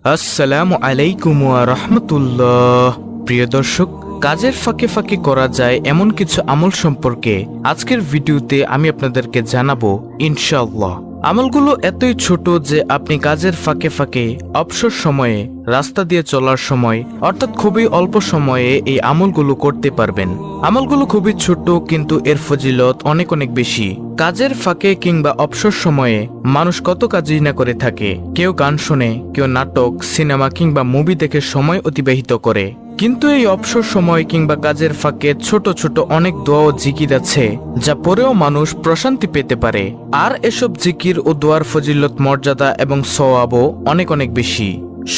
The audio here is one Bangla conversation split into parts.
আসসালামু আলাইকুম ওয়া রাহমাতুল্লাহ। প্রিয় দর্শক, কাজের ফাঁকে ফাঁকে করা যায় এমন কিছু আমল সম্পর্কে আজকের ভিডিওতে আমি আপনাদেরকে জানাবো ইনশাআল্লাহ। আমলগুলো এতই ছোট যে আপনি কাজের ফাঁকে ফাঁকে অবসর সময়ে, রাস্তা দিয়ে চলার সময় অর্থাৎ খুবই অল্প সময়ে এই আমলগুলো করতে পারবেন। আমলগুলো খুবই ছোট কিন্তু এর ফজিলত অনেক অনেক বেশি। কাজের ফাঁকে কিংবা অবসর সময়ে মানুষ কত কাজই না করে থাকে। কেউ গান শোনে, কেউ নাটক, সিনেমা কিংবা মুভি দেখে সময় অতিবাহিত করে। কিন্তু এই অবসর সময় কিংবা কাজের ফাঁকে ছোট ছোট অনেক দোয়া ও জিকির আছে যা পরেও মানুষ প্রশান্তি পেতে পারে। আর এসব জিকির ও দোয়ার ফজিলত, মর্যাদা এবং সওয়াবও অনেক অনেক বেশি।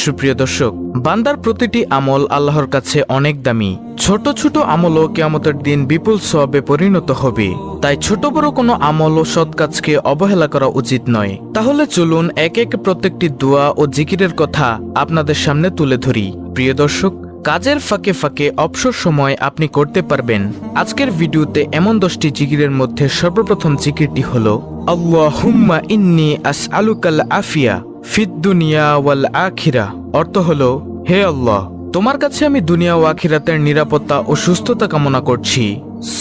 সুপ্রিয় দর্শক, বান্দার প্রতিটি আমল আল্লাহর কাছে অনেক দামি। ছোট ছোট আমলও কিয়ামতের দিন বিপুল সওয়াবে পরিণত হবে। তাই ছোট বড় কোনো আমল ও সৎ কাজকে অবহেলা করা উচিত নয়। তাহলে চলুন এক এক প্রত্যেকটি দোয়া ও জিকিরের কথা আপনাদের সামনে তুলে ধরি। প্রিয় দর্শক, কাজের ফাঁকে ফাঁকে অবসর সময় আপনি করতে পারবেন আজকের ভিডিওতে এমন 10টি জিকিরের মধ্যে সর্বপ্রথম জিকিরটি হলো আল্লাহুম্মা ইন্নী আসআলুকাল আফিয়া ফিদ দুনিয়া ওয়াল আখিরা। অর্থ হলো, হে আল্লাহ, তোমার কাছে আমি দুনিয়া ও আখিরাতের নিরাপত্তা ও সুস্থতা কামনা করছি।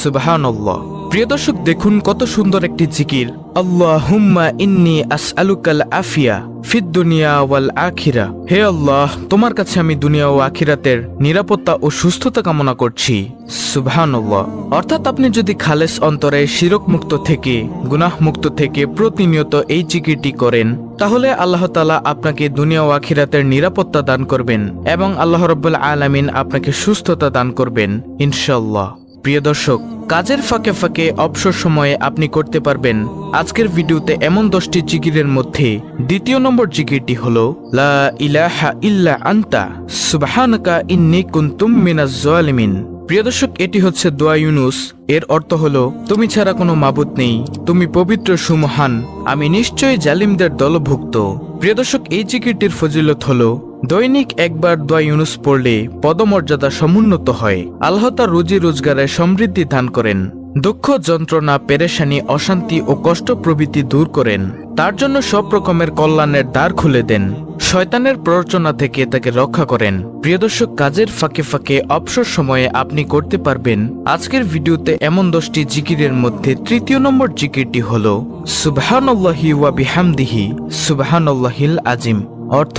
সুবহানাল্লাহ। প্রিয় দর্শক, দেখুন কত সুন্দর একটি জিকির। আল্লাহুম্মা ইন্নী আসআলুকাল আফিয়া ফিদ দুনিয়া ওয়াল আখিরা। হে আল্লাহ, তোমার কাছে আমি দুনিয়া ও আখিরাতের নিরাপত্তা ও সুস্থতা কামনা করছি। সুবহানাল্লাহ। অর্থাৎ আপনি যদি খালেস অন্তরে শিরক মুক্ত থেকে, গুনাহ মুক্ত থেকে প্রতিনিয়ত এই জিকিরটি করেন, তাহলে আল্লাহ তাআলা আপনাকে দুনিয়া ও আখিরাতের নিরাপত্তা দান করবেন এবং আল্লাহ রাব্বুল আলামিন আপনাকে সুস্থতা দান করবেন ইনশাআল্লাহ। প্রিয় দর্শক, কাজের ফাঁকে ফাঁকে অবসর সময়ে আপনি করতে পারবেন আজকের ভিডিওতে এমন 10টি জিকিরের মধ্যে দ্বিতীয় নম্বর জিকিরটি হলো লা ইলাহা ইল্লা আনতা সুবহানাকা ইন্নী কুনতুম মিনাজ জালিমিন। প্রিয় দর্শক, এটি হচ্ছে দোয়া ইউনুস। এর অর্থ হলো, তুমি ছাড়া কোনো মাবুদ নেই, তুমি পবিত্র সুমহান, আমি নিশ্চয়ই জালিমদের দলভুক্ত। প্রিয় দর্শক, এই জিকিরটির ফজিলত হলো, দৈনিক একবার দোয়া ইউনুস পড়লে পদমর্যাদা সমুন্নত হয়। আল্লাহ তার রুজি রোজগারে সমৃদ্ধি দান করেন, দুঃখ, যন্ত্রণা, পেরেশানি, অশান্তি ও কষ্ট প্রভৃতি দূর করেন, তার জন্য সব রকমের কল্যাণের দ্বার খুলে দেন, শয়তানের প্ররোচনা থেকে তাকে রক্ষা করেন। প্রিয় দর্শক, কাজের ফাঁকে ফাঁকে অবসর সময়ে আপনি করতে পারবেন আজকের ভিডিওতে এমন 10টি জিকিরের মধ্যে তৃতীয় নম্বর জিকিরটি হলো সুবহানাল্লাহি ওয়া বিহামদিহি সুবহানাল্লাহিল আজিম। অর্থ,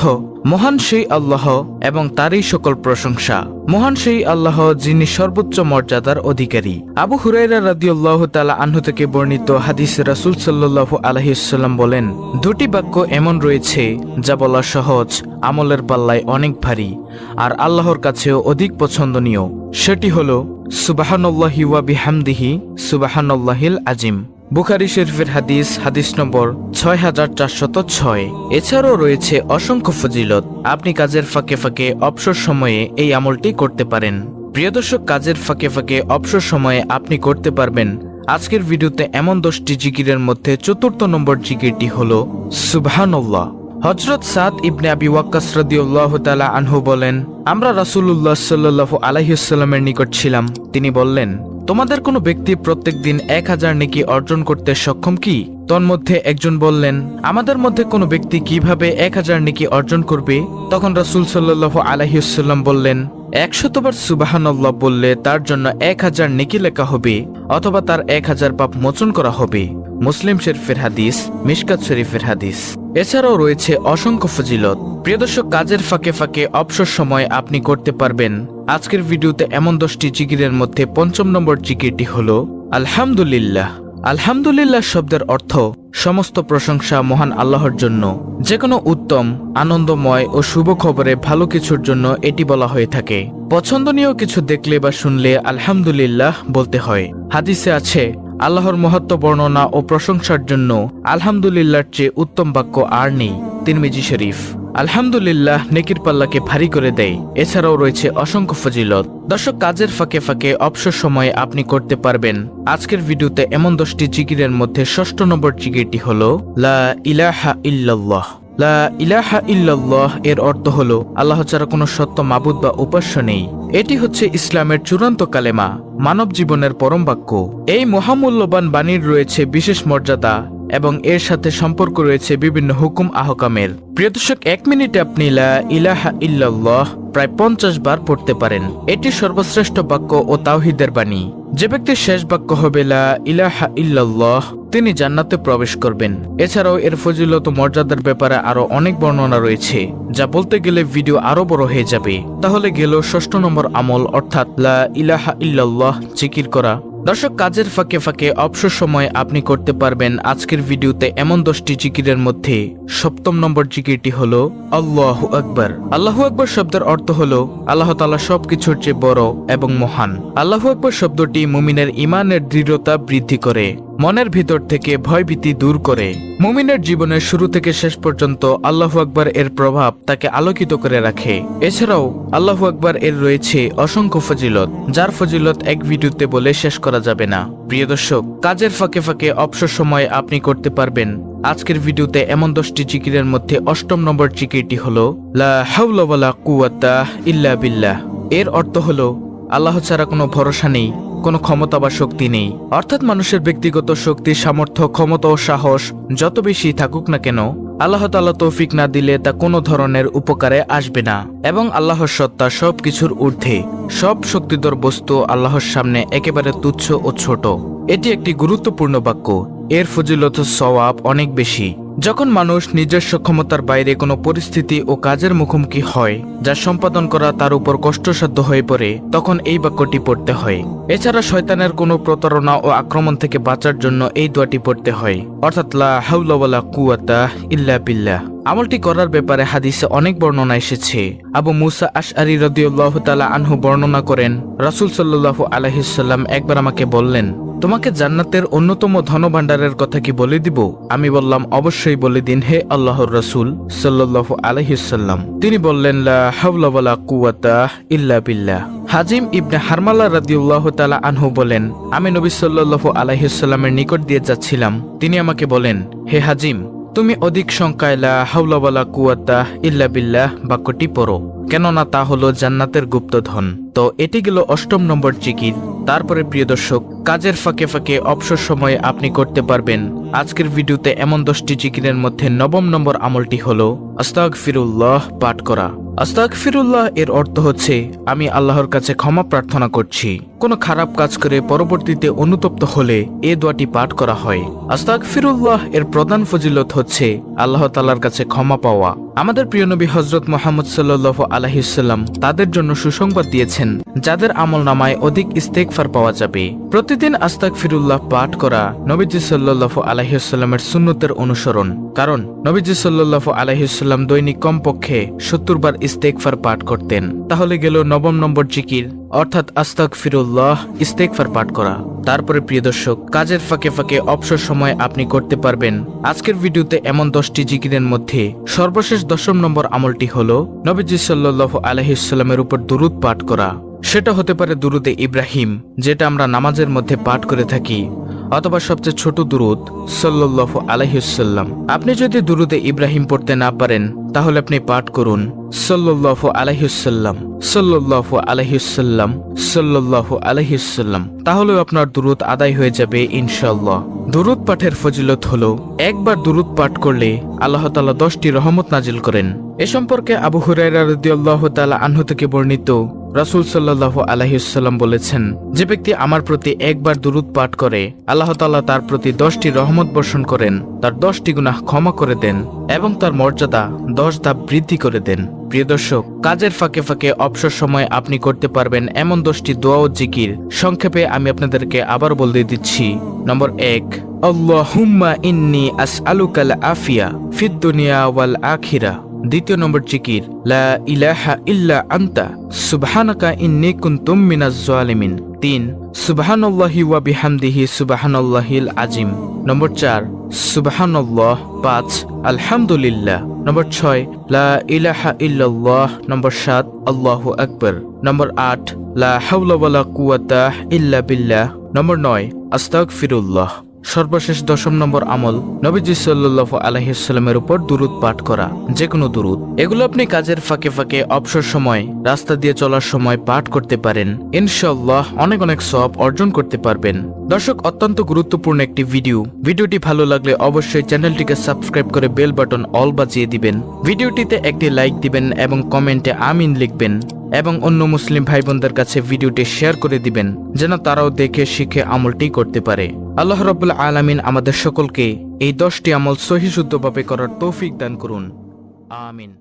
মহান সেই আল্লাহ এবং তারই সকল প্রশংসা। মহান সেই আল্লাহ যিনি সর্বোচ্চ মর্যাদার অধিকারী। আবু হুরায়রা রাদিয়াল্লাহু তাআলা আনহু থেকে বর্ণিত হাদিসে রাসূল সাল্লাল্লাহু আলাইহি ওয়াসাল্লাম বলেন, দুটি বাক্য এমন রয়েছে যা বলা সহজ, আমলের পাল্লায় অনেক ভারী আর আল্লাহর কাছেও অধিক পছন্দনীয়। সেটি হলো সুবহানাল্লাহি ওয়া বিহামদিহি সুবহানাল্লাহিল আজিম। বুখারী শরীফের হাদিস, হাদিস নম্বর 6406। এছাড়াও রয়েছে অসংখ্য ফজিলত। আপনি কাজের ফাঁকে ফাঁকে অবসর সময়ে এই আমলটি করতে পারেন। প্রিয় দর্শক, কাজের ফাঁকে ফাঁকে অবসর সময়ে আপনি করতে পারবেন আজকের ভিডিওতে এমন 10টি জিকিরের মধ্যে চতুর্থ নম্বর জিকিরটি হলো সুবহানাল্লাহ। হযরত সাদ ইবনে আবি ওয়াক্কাস রাদিয়াল্লাহু তাআলা আনহু বলেন, আমরা রাসূলুল্লাহ সাল্লাল্লাহু আলাইহি ওয়াসাল্লামের নিকট ছিলাম। তিনি বললেন, তোমাদের কোনো ব্যক্তি প্রত্যেক দিন 1000 নেকি অর্জন করতে সক্ষম কি? তন্মধ্যে একজন বললেন, আমাদের মধ্যে কোনো ব্যক্তি কিভাবে 1000 নেকি অর্জন করবে? তখন রাসূল সাল্লাল্লাহু আলাইহি ওয়াসাল্লাম বললেন, 100 বার সুবহানাল্লাহ বললে তার জন্য 1000 নেকি লেখা হবে অথবা তার 1000 পাপ মোচন করা হবে। মুসলিম শরীফের হাদিস, মিশকাত শরীফের হাদিস। এছাড়াও রয়েছে অসংখ্য ফজিলত। প্রিয় দর্শক, কাজের ফাঁকে ফাঁকে অবসর সময় আপনি করতে পারবেন আজকের ভিডিওতে এমন 10টি জিকিরের মধ্যে পঞ্চম নম্বর জিকিরটি হলো আলহামদুলিল্লাহ। আলহামদুলিল্লাহ শব্দের অর্থ সমস্ত প্রশংসা মহান আল্লাহর জন্য। যে কোনো উত্তম, আনন্দময় ও শুভ খবরে ভালো কিছুর জন্য এটি বলা হয়ে থাকে। পছন্দনীয় কিছু দেখলে বা শুনলে আলহামদুলিল্লাহ বলতে হয়। হাদিসে আছে, আল্লাহর মহত্ব বর্ণনা ও প্রশংসার জন্য আলহামদুলিল্লাহর চেয়ে উত্তম বাক্য আর নেই। তিরমিজি শরীফ। আলহামদুলিল্লাহ নেকির পাল্লাকে ভারী করে দেয়। এছাড়াও রয়েছে অসংখ্য ফজিলত। দর্শক, কাজের ফাঁকে ফাঁকে অবসর সময়ে আপনি করতে পারবেন আজকের ভিডিওতে এমন 10টি জিকিরের মধ্যে ষষ্ঠ নম্বর জিকিরটি হলো লা ইলাহা ইল্লাল্লাহ। লা ইলাহা ইল্লাল্লাহ এর অর্থ হলো, আল্লাহ ছাড়া কোনো সত্য মাবুদ বা উপাস্য নেই। এটি হচ্ছে ইসলামের চূড়ান্ত কালেমা, মানব জীবনের পরম বাক্য। এই মহামূল্যবান বাণীর রয়েছে বিশেষ মর্যাদা এবং এর সাথে সম্পর্ক রয়েছে বিভিন্ন হুকুম আহকামের। প্রিয় দর্শক, 1 মিনিটে আপনি লা ইলাহা ইল্লাল্লাহ প্রায় 50 বার পড়তে পারেন। এটি সর্বশ্রেষ্ঠ বাক্য ও তাওহীদের বাণী। যে ব্যক্তির শেষ বাক্য হবে লা ইলাহা ইল্লাল্লাহ, তিনি জান্নাতে প্রবেশ করবেন। এছাড়াও এর ফজিলত ও মর্যাদার ব্যাপারে আরো অনেক বর্ণনা রয়েছে, যা বলতে গেলে ভিডিও আরো বড় হয়ে যাবে। তাহলে গেল 6 নম্বর আমল, অর্থাৎ লা ইলাহা ইল্লাল্লাহ জিকির করা। দর্শক, কাজের ফাঁকে ফাঁকে অবসর সময় আপনি করতে পারবেন আজকের ভিডিওতে এমন 10টি জিকিরের মধ্যে 7ম নম্বর জিকিরটি হলো আল্লাহু আকবার। আল্লাহু আকবার শব্দের অর্থ হলো আল্লাহ তাআলা সবকিছুর চেয়ে বড় এবং মহান। আল্লাহু আকবার শব্দটি মুমিনের ঈমানের দৃঢ়তা বৃদ্ধি করে, মনের ভিতর থেকে ভয়ভীতি দূর করে। মুমিনের জীবনের শুরু থেকে শেষ পর্যন্ত আল্লাহু আকবার এর প্রভাব তাকে আলোকিত করে রাখে। এছাড়াও আল্লাহু আকবার এর রয়েছে অসংখ্য ফজিলত, যার ফজিলত এক ভিডিওতে বলে শেষ করা যাবে না। প্রিয় দর্শক, কাজের ফাঁকে ফাঁকে অবসর সময় আপনি করতে পারবেন আজকের ভিডিওতে এমন 10টি জিকিরের মধ্যে 8ম নম্বর জিকিরটি হলো লা হাওলা ওয়ালা কুওয়াতা ইল্লা বিল্লাহ। এর অর্থ হলো আল্লাহ ছাড়া কোনো ভরসা নেই, কোনো ক্ষমতা বা শক্তি নেই। অর্থাৎ মানুষের ব্যক্তিগত শক্তি, সামর্থ্য, ক্ষমতা ও সাহস যত বেশি থাকুক না কেন, আল্লাহ তাআলা তৌফিক না দিলে তা কোনো ধরনের উপকারে আসবে না। এবং আল্লাহর সত্তা সবকিছুর ঊর্ধ্বে, সব শক্তিধর বস্তু আল্লাহর সামনে একেবারে তুচ্ছ ও ছোট। এটি একটি গুরুত্বপূর্ণ বাক্য। এর ফজিলত ও সওয়াব অনেক বেশি। যখন মানুষ নিজস্ব ক্ষমতার বাইরে কোনো পরিস্থিতি ও কাজের মুখোমুখি হয় যা সম্পাদন করা তার উপর কষ্টসাধ্য হয়ে পড়ে, তখন এই বাক্যটি পড়তে হয়। এছাড়া শয়তানের কোনো প্রতারণা ও আক্রমণ থেকে বাঁচার জন্য এই দোয়াটি পড়তে হয়, অর্থাৎ লা হাওলা ওয়ালা কুওয়াতা ইল্লা বিল্লাহ। আমলটি করার ব্যাপারে হাদিসে অনেক বর্ণনা এসেছে। আবু মুসা আশআরী রাদিয়াল্লাহু তাআলা আনহু বর্ণনা করেন, রাসূল সাল্লাল্লাহু আলাইহি ওয়াসাল্লাম একবার আমাকে বললেন, তোমাকে জান্নাতের অন্যতম ধনভাণ্ডারের কথা কি বলে দিব? আমি বললাম, অবশ্যই বলে দিন হে আল্লাহর রাসূল সাল্লাল্লাহু আলাইহি ওয়াসাল্লাম। তিনি বললেন, লা হাওলা ওয়ালা কুওয়াতা ইল্লা বিল্লাহ। হাজিম ইবনে হারমালা রাদিয়াল্লাহু তাআলা আনহু বলেন, আমি নবী সাল্লাল্লাহু আলাইহি ওয়াসাল্লামের নিকট দিয়ে যাচ্ছিলাম। তিনি আমাকে বলেন, হে হাজিম, তুমি অধিক সংখ্যায় লা হাওলা ওয়ালা কুওয়াতা ইল্লা বিল্লাহ বাক্যটি পড়ো, কেননা তা হলো জান্নাতের গুপ্তধন। তো এটি গেল 8ম নম্বর জিকির। তারপরে প্রিয় দর্শক, কাজের ফাঁকে ফাঁকে অবসর সময়ে আপনি করতে পারবেন আজকের ভিডিওতে এমন 10টি জিকিরের মধ্যে 9ম নম্বর আমলটি হলো আস্তাগফিরুল্লাহ পাঠ করা। আস্তাগফিরুল্লাহ এর অর্থ হচ্ছে আমি আল্লাহর কাছে ক্ষমা প্রার্থনা করছি। কোনো খারাপ কাজ করে পরবর্তীতে অনুতপ্ত হলে এই দোয়াটি পাঠ করা হয়। আস্তাগফিরুল্লাহ এর প্রধান ফজিলত হচ্ছে আল্লাহ তাআলার কাছে ক্ষমা পাওয়া। আমাদের প্রিয় নবী হযরত মুহাম্মদ সাল্লাল্লাহু আলাইহি ওয়াসাল্লাম তাদের জন্য সুসংবাদ দিয়েছেন, যাদের আমলনামায় অধিক ইস্তেগফার পাওয়া যাবে। প্রতিদিন আস্তাগফিরুল্লাহ পাঠ করা নবীজি সাল্লাল্লাহু আলাইহি ওয়াসাল্লামের সুন্নতের অনুসরণ, কারণ নবীজি সাল্লাল্লাহু আলাইহি ওয়াসাল্লাম দৈনিক কমপক্ষে 70 বার ইস্তেগফার পাঠ করতেন। তাহলে গেল 9ম নম্বর জিকির, অর্থাৎ আস্তাগফিরুল্লাহ ইস্তেগফার পাঠ করা। তারপরে প্রিয় দর্শক, কাজের ফাঁকে ফাঁকে অবসর সময় আপনি করতে পারবেন আজকের ভিডিওতে এমন 10টি জিকিরের মধ্যে সর্বশেষ 10ম নম্বর আমলটি হলো নবীজি সাল্লাল্লাহু আলাইহি ওয়াসাল্লামের উপর দুরূদ পাঠ করা। সেটা হতে পারে দুরুদে ইব্রাহিম, যেটা আমরা নামাজের মধ্যে পাঠ করে থাকি, অথবা সবচেয়ে ছোট দুরুদ সাল্লাল্লাহু আলাইহি ওয়াসাল্লাম। আপনি যদি দুরুদে ইব্রাহিম পড়তে না পারেন, তাহলে আপনি পাঠ করুন সাল্লাল্লাহু আলাইহি ওয়াসাল্লাম, সাল্লাল্লাহু আলাইহি ওয়াসাল্লাম, সাল্লাল্লাহু আলাইহি ওয়াসাল্লাম। তাহলেও আপনার দুরুদ আদায় হয়ে যাবে ইনশাআল্লাহ। দুরুদ পাঠের ফজিলত হলো, একবার দুরুদ পাঠ করলে আল্লাহ তাআলা 10টি রহমত নাজিল করেন। এ সম্পর্কে আবু হুরায়রা রাদিয়াল্লাহু তাআলা আনহু থেকে বর্ণিত, রাসূল সাল্লাল্লাহু আলাইহি ওয়াসাল্লাম বলেছেন, যে ব্যক্তি আমার প্রতি একবার দুরুদ পাঠ করে, আল্লাহ তাআলা তার প্রতি 10টি রহমত বর্ষণ করেন, তার 10টি গুনাহ ক্ষমা করে দেন এবং তার মর্যাদা 10 ধাপ বৃদ্ধি করে দেন। প্রিয় দর্শক, কাজের ফাঁকে ফাঁকে অবসর সময় আপনি করতে পারবেন এমন 10টি দোয়া ও জিকির। সংক্ষেপে আমি আপনাদেরকে আবার বলে দিচ্ছি। নম্বর 1, আল্লাহুম্মা ইন্নী আসআলুকাল আফিয়া ফিদ দুনিয়া ওয়াল আখিরা। দ্বিতীয় নম্বর জিকির, লা ইলাহা ইল্লা আনতা সুবহানাকা ইন্নী কুনতু মিনাজ জালিমিন। 3, সুবহানাল্লাহি ওয়া বিহামদিহি সুবহানাল্লাহিল আযীম। নম্বর 4, সুবহানাল্লাহ। 5, আলহামদুলিল্লাহ। নম্বর 6, লা ইলাহা ইল্লাল্লাহ। নম্বর 7, আল্লাহু আকবার। নম্বর 8, লা হাওলা ওয়ালা কুওয়াতা ইল্লা বিল্লাহ। নম্বর 9, আস্তাগফিরুল্লাহ। সর্বশেষ 10 নম্বর আমল, নবীজি সাল্লাল্লাহু আলাইহি সাল্লামের উপর দুরূদ পাঠ করা, যে কোনো দুরূদ। এগুলো আপনি কাজের ফাঁকে ফাঁকে, অবসর সময়, রাস্তা দিয়ে চলার সময় পাঠ করতে পারেন। ইনশাআল্লাহ অনেক অনেক সওয়াব অর্জন করতে পারবেন। দর্শক, অত্যন্ত গুরুত্বপূর্ণ একটি ভিডিওটি ভালো লাগলে অবশ্যই চ্যানেলটিকে সাবস্ক্রাইব করে বেল বাটন অল বাজিয়ে দিবেন। ভিডিওটিতে একটি লাইক দিবেন এবং কমেন্টে আমিন লিখবেন এবং অন্য মুসলিম ভাই বোনদের কাছে ভিডিওটি শেয়ার করে দিবেন, যেন তারাও দেখে শিখে আমলটি করতে পারে। আল্লাহ রাব্বুল আলামিন আমাদের সকলকে এই 10টি আমল সহিহ শুদ্ধভাবে করার তৌফিক দান করুন। আমিন।